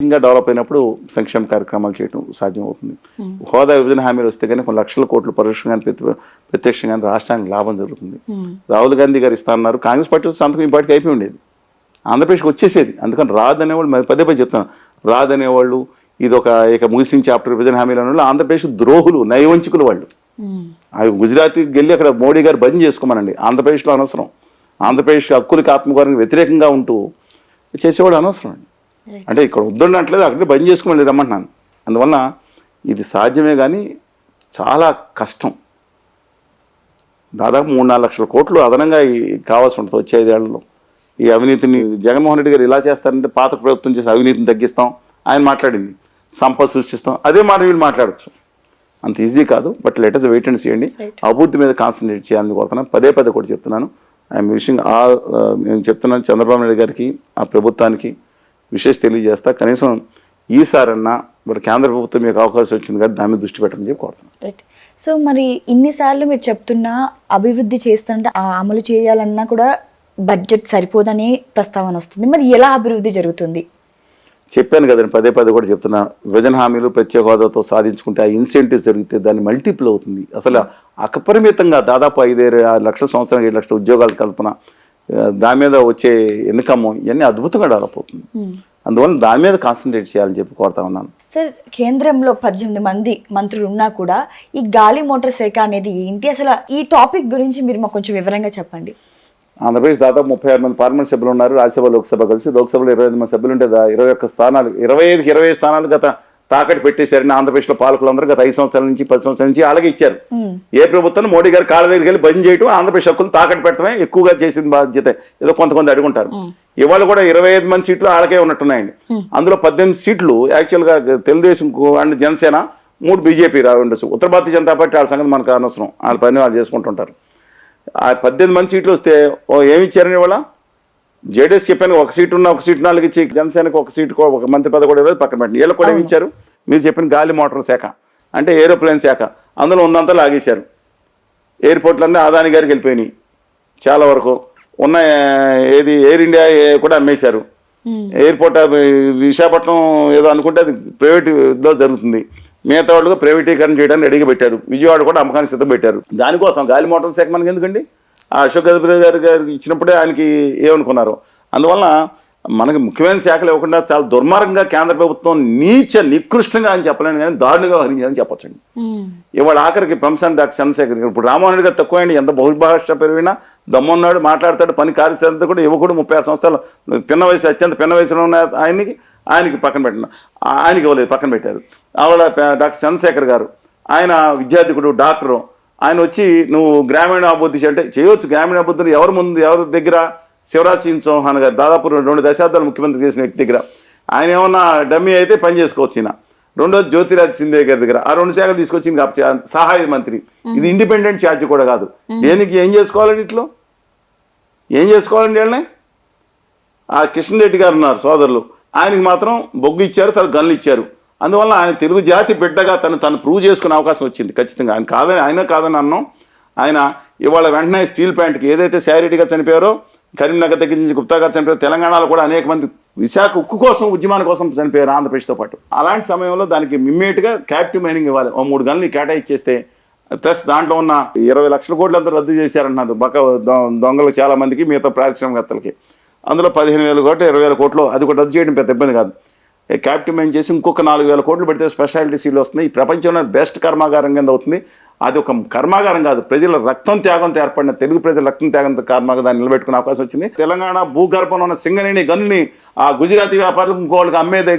ఇంకా డెవలప్ అయినప్పుడు సంక్షేమ కార్యక్రమాలు చేయడం సాధ్యం అవుతుంది. హోదా విభజన హామీలు వస్తే కానీ కొన్ని లక్షల కోట్లు పరోక్షంగా ప్రత్యక్షంగా రాష్ట్రానికి లాభం జరుగుతుంది. రాహుల్ గాంధీ గారు ఇస్తా అన్నారు, కాంగ్రెస్ పార్టీ సంతకం ఈ పార్టీకి అయిపోయి ఉండేది, ఆంధ్రప్రదేశ్కి వచ్చేసేది. అందుకని రాదనేవాళ్ళు మరి పదే చెప్తాను, రాదనేవాళ్ళు ఇది ఒక ఇక ముగిసిన చాప్టర్ విభజన హామీలు అనేవాళ్ళు ఆంధ్రప్రదేశ్ ద్రోహులు, నయవంచుకులు వాళ్ళు. అవి గుజరాత్కి వెళ్ళి అక్కడ మోడీ గారు బంద్ చేసుకోమనండి, ఆంధ్రప్రదేశ్లో అనవసరం. ఆంధ్రప్రదేశ్ హక్కులకి ఆత్మగౌరవానికి వ్యతిరేకంగా ఉంటూ చేసేవాడు అనవసరం అండి. అంటే ఇక్కడ వద్దున్నట్లేదు, అక్కడే బంద్ చేసుకుని రమ్మంటున్నాను. అందువల్ల ఇది సాధ్యమే కానీ చాలా కష్టం. దాదాపు 3-4 లక్షల కోట్లు అదనంగా కావాల్సి ఉంటుంది వచ్చే 5 ఏళ్లలో. ఈ అవినీతిని జగన్మోహన్ రెడ్డి గారు ఇలా చేస్తారంటే పాత ప్రభుత్వం చేసే అవినీతిని తగ్గిస్తాం ఆయన మాట్లాడింది, సంపద సృష్టిస్తాం, అదే మాట వీళ్ళు మాట్లాడచ్చు. అంత ఈజీ కాదు. But let us wait and see అండి. అభివృద్ధి మీద కాన్సన్ట్రేట్ చేయాలని కోరుతున్నాను. పదే కూడా చెప్తున్నాను. ఐఎమ్ విషింగ్ నేను చెప్తున్నాను చంద్రబాబు నాయుడు గారికి, ఆ ప్రభుత్వానికి విశేష తెలియజేస్తా. కనీసం ఈసారన్నా మరి కేంద్ర ప్రభుత్వం మీకు అవకాశం వచ్చింది కాబట్టి దాని మీద దృష్టి పెట్టమని చెప్పి కోరుతున్నాను. రైట్. సో మరి ఇన్నిసార్లు మీరు చెప్తున్నా అభివృద్ధి చేస్తుంటే అమలు చేయాలన్నా కూడా బడ్జెట్ సరిపోదని ప్రస్తావన వస్తుంది. మరి ఎలా అభివృద్ధి జరుగుతుంది? చెప్పాను కదండి, పదే కూడా చెప్తున్నా. విభజన హామీలు ప్రత్యేక హోదాతో సాధించుకుంటే ఆ ఇన్సెంటివ్స్ జరిగితే దాన్ని మల్టిపుల్ అవుతుంది. అసలు అపరిమితంగా దాదాపు 5-6 లక్షల సంవత్సరానికి 7 లక్షల ఉద్యోగాల కల్పన, దాని మీద వచ్చే ఇన్కమ్ ఇవన్నీ అద్భుతంగా డెవలప్ అవుతుంది. అందువల్ల దాని మీద కాన్సన్ట్రేట్ చేయాలని చెప్పి కోరుతా ఉన్నాను. సార్, కేంద్రంలో 18 మంది మంత్రులు ఉన్నా కూడా ఈ గాలి మోటార్ శాఖ అనేది ఏంటి? అసలు ఈ టాపిక్ గురించి మీరు మాకు కొంచెం వివరంగా చెప్పండి. ఆంధ్రప్రదేశ్ దాదాపు 36 మంది పార్లమెంట్ సభ్యులు ఉన్నారు. రాజ్యసభ లోక్సభ కలిసి లోక్సభలో 25 మంది సభ్యులు ఉంటే 21 స్థానాలు, 25కి 20 స్థానాలు గత తాకట్టు పెట్టేశారని ఆంధ్రప్రదేశ్లో పాలకులందరూ గత 5 సంవత్సరాల నుంచి 10 సంవత్సరాల నుంచి అలాగే ఇచ్చారు. ఏ ప్రభుత్వం మోడీ గారు కాళ్ళ దగ్గరికి వెళ్ళి బంద్ చేయడం, ఆంధ్రప్రదేశ్ హక్కులు తాకట్టు పెట్టడమే ఎక్కువగా చేసిన బాధ్యత. ఏదో కొంతమంది అడుగుంటారు. ఇవాళ కూడా 25 మంది సీట్లు వాళ్ళకే ఉన్నట్టున్నాయండి. అందులో 18 సీట్లు యాక్చువల్గా తెలుగుదేశం అండ్ జనసేన, 3 బీజేపీ రావి ఉండొచ్చు. ఉత్తర భారతీయ జనతా పార్టీ వాళ్ళ సంగతి మనకు అనవసరం, వాళ్ళ పని వాళ్ళు చేసుకుంటుంటారు. ఆ 18 మంది సీట్లు వస్తే ఏమి ఇచ్చారని ఇవాళ జేడీఎస్ చెప్పాను, 1 సీటు ఉన్న 1 సీటు 4 ఇచ్చి జనసేనకు 1 సీటు 1 మంత్రి పదవి కూడా పక్కన పెట్టండి. వీళ్ళకి కూడా ఏమి ఇచ్చారు? మీరు చెప్పిన గాలి మోటార్ శాఖ అంటే ఏరోప్లేన్ శాఖ, అందులో ఉన్నంతా లాగేశారు. ఎయిర్పోర్ట్లన్నీ అదాని గారికి వెళ్ళిపోయినాయి. చాలా వరకు ఉన్న ఏది ఎయిర్ ఇండియా కూడా అమ్మేశారు. ఎయిర్పోర్ట్ విశాఖపట్నం ఏదో అనుకుంటే అది ప్రైవేట్లో జరుగుతుంది. మిగతా వాళ్ళు ప్రైవేటీకరణ చేయడానికి రెడీగా పెట్టారు. విజయవాడ కూడా అమ్మకానికి సిద్ధం పెట్టారు. దానికోసం గాలి మోటార్ శాఖ మనకి ఎందుకండి? ఆ అశోక్ గజపతి గారికి ఇచ్చినప్పుడే ఆయనకి ఏమనుకున్నారు. అందువల్ల మనకి ముఖ్యమైన శాఖలు ఇవ్వకుండా చాలా దుర్మార్గంగా కేంద్ర ప్రభుత్వం నికృష్టంగా అని చెప్పలేను కానీ దారుణంగా వహించాలని చెప్పొచ్చండి. ఇవాళ ఆఖరికి పెంసాని డాక్టర్ చంద్రశేఖర్, ఇప్పుడు రామ్మోహన్ రెడ్డి గారు తక్కువ అండి, ఎంత బహుభాష పెరిగినా దమ్మున్నాడు, మాట్లాడతాడు, పని కార్యశాల కూడా యువకుడు 36 సంవత్సరాలు పిన్న వయసు, అత్యంత పిన్న వయసులో ఉన్న ఆయనకి పక్కన పెట్టిన ఆయనకి ఇవ్వలేదు, పక్కన పెట్టారు. ఆవిడ డాక్టర్ చంద్రశేఖర్ గారు, ఆయన విద్యార్థికుడు, డాక్టరు. ఆయన వచ్చి నువ్వు గ్రామీణ అభివృద్ధి అంటే చేయవచ్చు. గ్రామీణ అభివృద్ధిని ఎవరి దగ్గర? శివరాజ్ సింగ్ చౌహాన్ గారు దాదాపు 2 దశాబ్దాలు ముఖ్యమంత్రి చేసిన వ్యక్తి దగ్గర. ఆయన ఏమన్నా డమ్మీ అయితే పని చేసుకోవచ్చు. ఈయన రెండోది జ్యోతిరాజ్ సింధియా గారి దగ్గర ఆ 2 శాఖలు తీసుకొచ్చింది కాబట్టి సహాయ మంత్రి. ఇది ఇండిపెండెంట్ ఛార్జ్ కూడా కాదు. దేనికి ఏం చేసుకోవాలండి? ఇట్లో ఏం చేసుకోవాలండి? వీళ్ళని ఆ కిషన్ రెడ్డి గారు ఉన్నారు సోదరులు, ఆయనకి మాత్రం బొగ్గు ఇచ్చారు, తన గన్లు ఇచ్చారు. అందువల్ల ఆయన తెలుగు జాతి బిడ్డగా తను ప్రూవ్ చేసుకునే అవకాశం వచ్చింది. ఖచ్చితంగా ఆయన కాదని అన్నాం. ఆయన ఇవాళ వెంటనే స్టీల్ ప్లాంట్కి ఏదైతే శారీరెడ్డిగా చనిపోయారో, కరీంనగర్ దగ్గర నుంచి గుప్తా గారు చనిపోయారు, తెలంగాణలో కూడా అనేక మంది విశాఖ ఉక్కు కోసం, ఉద్యమాల కోసం చనిపోయారు ఆంధ్రప్రదేశ్తో పాటు. అలాంటి సమయంలో దానికి ఇమ్మీడియట్గా క్యాప్టివ్ మైనింగ్ ఇవ్వాలి. 3 గన్లు కేటాయిచ్చేస్తే ప్లస్ దాంట్లో ఉన్న 20 లక్షల కోట్లు అంతా రద్దు చేశారంటున్నారు దొంగలు చాలా మందికి, మిగతా పారిశ్రామికవేత్తలకి. అందులో 15,000 కోట్లు 20,000 కోట్లు అది కూడా రద్దు చేయడం పెద్ద ఇబ్బంది కాదు. క్యాప్టివ్ మైన్ చేసి ఇంకొక 4,000 కోట్లు పెడితే స్పెషాలిటీ సీలు వస్తున్నాయి. ఈ ప్రపంచంలో బెస్ట్ కర్మాగారం కింద అవుతుంది. అది ఒక కర్మాగారం కాదు, ప్రజల రక్తం త్యాగంతో ఏర్పడిన, తెలుగు ప్రజల రక్తం త్యాగంతో కర్మాగారం దాన్ని నిలబెట్టుకునే అవకాశం వచ్చింది. తెలంగాణ భూగర్భంలో ఉన్న సింగరేణి గనుల్ని ఆ గుజరాతీ వ్యాపారులకు ఇంకోళ్ళకి అమ్మేదే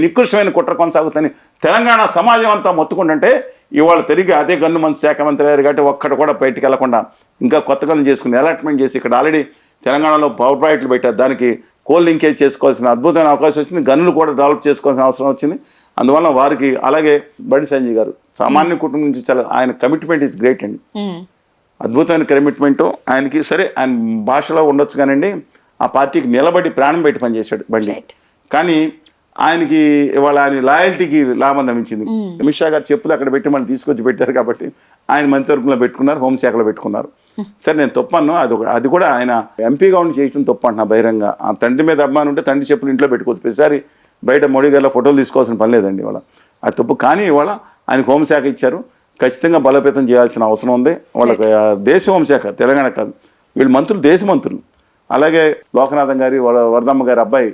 నికృష్టమైన కుట్ర కొనసాగుతుంది. తెలంగాణ సమాజం అంతా మొత్తుకుంటుంటే ఇవాళ తిరిగి అదే గన్ను మంత్రి శాఖ మంత్రి అయ్యారు కాబట్టి ఒక్కడు కూడా బయటికి వెళ్లకుండా ఇంకా కొత్త గన్ను చేసుకుని అలాట్మెంట్ చేసి ఇక్కడ ఆల్రెడీ తెలంగాణలో పవర్ ప్రాజెక్టులు పెట్టారు. దానికి కోల్ లింకేజ్ చేసుకోవాల్సిన అద్భుతమైన అవకాశం వచ్చింది. గన్నులు కూడా డెవలప్ చేసుకోవాల్సిన అవసరం వచ్చింది. అందువల్ల వారికి అలాగే బండి సంజయ్ గారు సామాన్య కుటుంబం నుంచి చాలా ఆయన కమిట్మెంట్ ఈజ్ గ్రేట్ అండి. అద్భుతమైన కమిట్మెంట్ ఆయనకి. సరే ఆయన భాషలో ఉండొచ్చు కానండి, ఆ పార్టీకి నిలబడి ప్రాణం పెట్టి పనిచేశాడు బండి. కానీ ఆయనకి ఇవాళ ఆయన లాయల్టీకి లాభం లభించింది. అమిత్ షా గారు చెప్పులు అక్కడ పెట్టి మనం తీసుకొచ్చి పెట్టారు కాబట్టి ఆయన మంత్రివర్గంలో పెట్టుకున్నారు, హోంశాఖలో పెట్టుకున్నారు. సరే నేను తప్పను, అది కూడా ఆయన ఎంపీగా ఉండి చేయడం తప్పు అంటున్నా బహిరంగ. ఆ తండ్రి మీద అభిమానం ఉంటే తండ్రి చెప్పులు ఇంట్లో పెట్టుకోవచ్చు. ప్రతిసారి బయట మోడీ గారిలో ఫోటోలు తీసుకోవాల్సిన పని లేదండి ఇవాళ. అది తప్పు. కానీ ఇవాళ ఆయనకు హోంశాఖ ఇచ్చారు, ఖచ్చితంగా బలోపేతం చేయాల్సిన అవసరం ఉంది. వాళ్ళకి దేశ హోంశాఖ, తెలంగాణ కాదు, వీళ్ళు మంత్రులు దేశ మంత్రులు. అలాగే లోకనాథన్ గారి వరదమ్మ గారి అబ్బాయి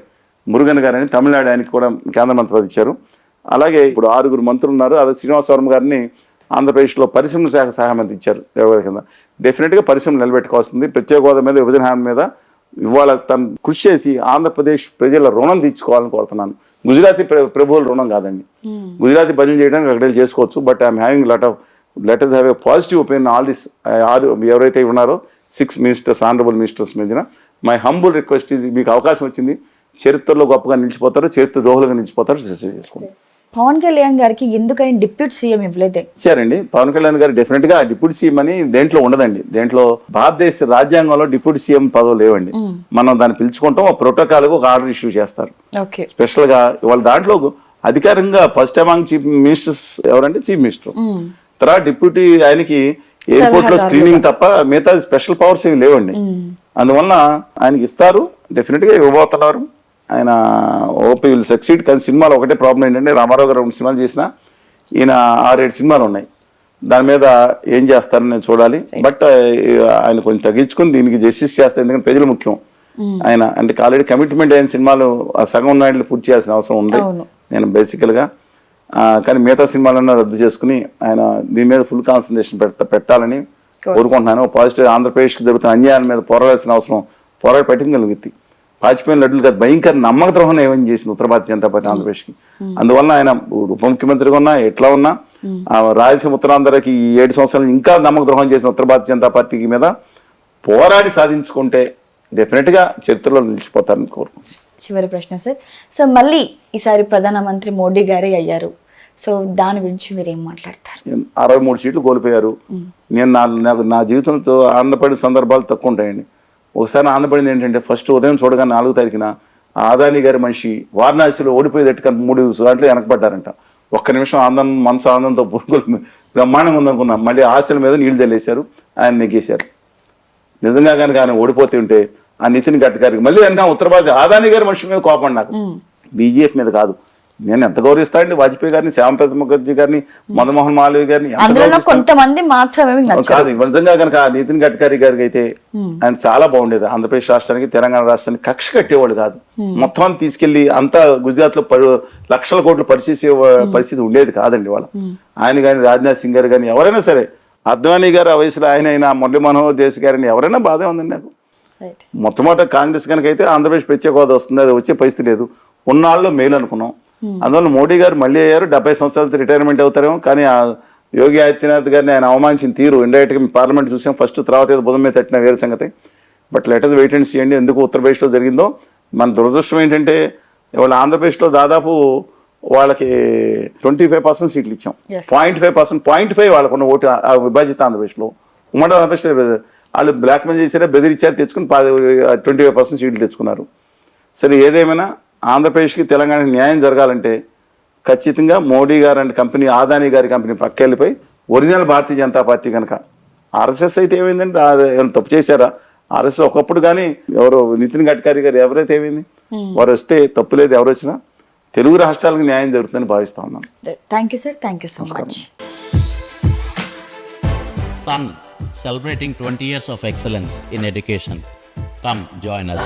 మురుగన్ గారు అని తమిళనాడు, ఆయనకి కూడా కేంద్ర మంత్రి పదవి ఇచ్చారు. అలాగే ఇప్పుడు 6 మంత్రులు ఉన్నారు. అదే శ్రీనివాసవరం గారిని ఆంధ్రప్రదేశ్లో పరిశ్రమల శాఖ సహాయ మంత్రి ఇచ్చారు ఎవరి కింద. డెఫినెట్గా పరిశ్రమలు నిలబెట్టుకోవాల్సింది. ప్రత్యేక హోదా మీద, విభజన హామీ మీద ఇవాళ తను కృషి చేసి ఆంధ్రప్రదేశ్ ప్రజల రుణం తీర్చుకోవాలని కోరుతున్నాను. గుజరాతీ ప్రభువుల రుణం కాదండి. గుజరాతీ భజన చేయడానికి అక్కడ చేసుకోవచ్చు. But I'm having letters have a positive opinion all this. ఎవరైతే ఉన్నారో 6 మినిస్టర్స్, ఆనరబుల్ మినిస్టర్స్ మీద మై హంబుల్ రిక్వెస్ట్ ఈజ్, మీకు అవకాశం వచ్చింది, చరిత్రలో గొప్పగా నిలిచిపోతారు, చరిత్ర ద్రోహులుగా నిలిచిపోతారు, చేసుకోండి. పవన్ కళ్యాణ్ గారికి ఎందుకని డిప్యూటీ సీఎం ఇవ్వలేదే? ఇచ్చారండి. పవన్ కళ్యాణ్ గారు డెఫినెట్గా డిప్యూటీ సీఎం అని దేంట్లో ఉండదండి. దేంట్లో భారతదేశ రాజ్యాంగంలో డిప్యూటీ సీఎం పదవి లేవండి. మనం దాన్ని పిలుచుకుంటాం, ఒక ప్రోటోకాల్కి ఒక ఆర్డర్ ఇష్యూ చేస్తారు స్పెషల్ గా. వాళ్ళ దాంట్లో అధికారంగా ఫస్ట్ అమాంగ్ చీఫ్ మినిస్టర్స్ ఎవరంటే చీఫ్ మినిస్టర్, తర్వాత డిప్యూటీ, ఆయనకి ఎయిర్పోర్ట్ లో స్క్రీనింగ్ తప్ప మిగతా స్పెషల్ పవర్స్ ఏమి లేవండి. అందువల్ల ఆయనకి ఇస్తారు, డెఫినెట్ గా ఇవ్వబోతున్నారు. ఆయన ఓపీ విల్ సక్సీడ్. కానీ సినిమాలో ఒకటే ప్రాబ్లం ఏంటంటే, రామారావు గారు 2 సినిమాలు చేసినా, ఈయన 6-7 సినిమాలు ఉన్నాయి. దాని మీద ఏం చేస్తారని నేను చూడాలి. బట్ ఆయన కొంచెం తగ్గించుకుని దీనికి జస్టిస్ చేస్తారు, ఎందుకంటే ప్రజలు ముఖ్యం. ఆయన అంటే ఆల్రెడీ కమిట్మెంట్ అయిన సినిమాలు సగం నాయుడు పూర్తి చేయాల్సిన అవసరం ఉంది నేను బేసికల్గా. కానీ మిగతా సినిమాలన్నా రద్దు చేసుకుని ఆయన దీని మీద ఫుల్ కాన్సన్ట్రేషన్ పెట్టాలని కోరుకుంటున్నాను. పాజిటివ్ ఆంధ్రప్రదేశ్కి జరుగుతున్న అన్యాయాల మీద పోరాడాల్సిన అవసరం, పోరాడి పెట్టగలిగింది. పాచిపోయిన లడ్డులు కాదు, భయంకర నమ్మక ద్రోహం ఏమని చేసింది ఉత్తర భారతీయ జనతా పార్టీ ఆంధ్రప్రదేశ్కి. అందువల్ల ఆయన ఉప ముఖ్యమంత్రిగా ఉన్నా ఎట్లా ఉన్నా రాయలసీమ ఉత్తరాంధ్రకి ఈ 7 సంవత్సరాలు ఇంకా నమ్మక ద్రోహం చేసిన ఉత్తర భారతీయ జనతా పార్టీకి మీద పోరాడి సాధించుకుంటే డెఫినెట్గా చరిత్రలో నిలిచిపోతారని కోరుకుంటున్నాను. చివరి ప్రశ్న సార్. సో మళ్ళీ ఈసారి ప్రధానమంత్రి మోడీ గారే అయ్యారు. సో దాని గురించి మీరు ఏం మాట్లాడతారు? 63 సీట్లు కోల్పోయారు. నేను నా జీవితంతో ఆనందపడిన సందర్భాలు తక్కువ ఉంటాయండి. ఒకసారి ఆనందపడింది ఏంటంటే, ఫస్ట్ ఉదయం చూడగానే 4వ తారీఖున ఆదాని గారి మనిషి వారణాసిలో ఓడిపోయేటట్టుగా 3 దాంట్లో వెనకబడ్డారంట. ఒక్క నిమిషం మనసు ఆనందంతో బ్రహ్మాండంగా ఉందనుకున్నాం. మళ్ళీ ఆశల మీద నీళ్లు చల్లేశారు, ఆయన నెగ్గేశారు. నిజంగా కనుక ఆయన ఓడిపోతే ఉంటే ఆ నితిన్ గడ్కరీకి మళ్ళీ వెనక ఉత్తర భారత ఆదాని గారి మనుషుల మీద కోపం, నాకు బీజేపీ మీద కాదు. నేను ఎంత గౌరవిస్తానండి వాజ్పేయి గారిని, శ్యామప్రసాద్ ముఖర్జీ గారిని, మదన్మోహన్ మాలవీయ గారిని. కొంతమంది మాత్రమే కాదు, నిజంగా కనుక నితిన్ గడ్కరీ గారికి అయితే ఆయన చాలా బాగుండేది. ఆంధ్రప్రదేశ్ రాష్ట్రానికి, తెలంగాణ రాష్ట్రానికి కక్ష కట్టేవాళ్ళు కాదు. మొత్తం తీసుకెళ్లి అంతా గుజరాత్ లో లక్షల కోట్లు పరిచేసే పరిస్థితి ఉండేది కాదండి వాళ్ళ. ఆయన కానీ, రాజ్నాథ్ సింగ్ గారు కానీ, ఎవరైనా సరే, అద్వానీ గారు ఆ వయసులో ఆయన అయినా, మురళీ మనోహర్ దేశ్ గారిని ఎవరైనా బాధే ఉందండి నాకు. మొట్టమొదటి కాంగ్రెస్ కనుక అయితే ఆంధ్రప్రదేశ్ ప్రత్యేక హోదా వస్తుంది, అది వచ్చే పరిస్థితి లేదు. ఉన్నాళ్ళు మేలు అనుకున్నాం. అందువల్ల మోడీ గారు మళ్ళీ అయ్యారు. 70 సంవత్సరాలతో రిటైర్మెంట్ అవుతారేమో. కానీ ఆ యోగి ఆదిత్యనాథ్ గారిని ఆయన అవమానించిన తీరు ఇండైరెక్ట్గా పార్లమెంట్ చూసాం. ఫస్ట్ తర్వాత ఏదో బుధం మీద తట్టిన వేరే సంగతి. బట్ లెటర్స్ వెయిట్ అండ్ చేయండి ఎందుకు ఉత్తరప్రదేశ్లో జరిగిందో. మన దురదృష్టం ఏంటంటే, ఇవాళ ఆంధ్రప్రదేశ్లో దాదాపు వాళ్ళకి 25% సీట్లు ఇచ్చాం. 0.5% వాళ్ళకున్న ఓటు విభజిత ఆంధ్రప్రదేశ్లో. ఉమ్మడి ఆంధ్రప్రదేశ్ వాళ్ళు బ్లాక్ మెయిల్ చేశారా, బెదిరించారు, తెచ్చుకుని 25% సీట్లు తెచ్చుకున్నారు. సరే, ఏదేమైనా ఆంధ్రప్రదేశ్కి, తెలంగాణకి న్యాయం జరగాలంటే ఖచ్చితంగా మోడీ గారు అంటే కంపెనీ, ఆదాని గారి కంపెనీ పక్క వెళ్ళిపోయి ఒరిజినల్ భారతీయ జనతా పార్టీ కనుక, ఆర్ఎస్ఎస్ అయితే ఏమైందంటే ఏమైనా తప్పు చేశారా? ఆర్ఎస్ఎస్ ఒకప్పుడు కానీ ఎవరో నితిన్ గడ్కరీ గారు ఎవరైతే ఏమైంది, వారు వస్తే తప్పు లేదు, ఎవరు వచ్చినా తెలుగు రాష్ట్రాలకు న్యాయం జరుగుతుందని భావిస్తా ఉన్నాను. Thank you sir, thank you so much. Sun, celebrating 20 years of excellence in education. Come join us.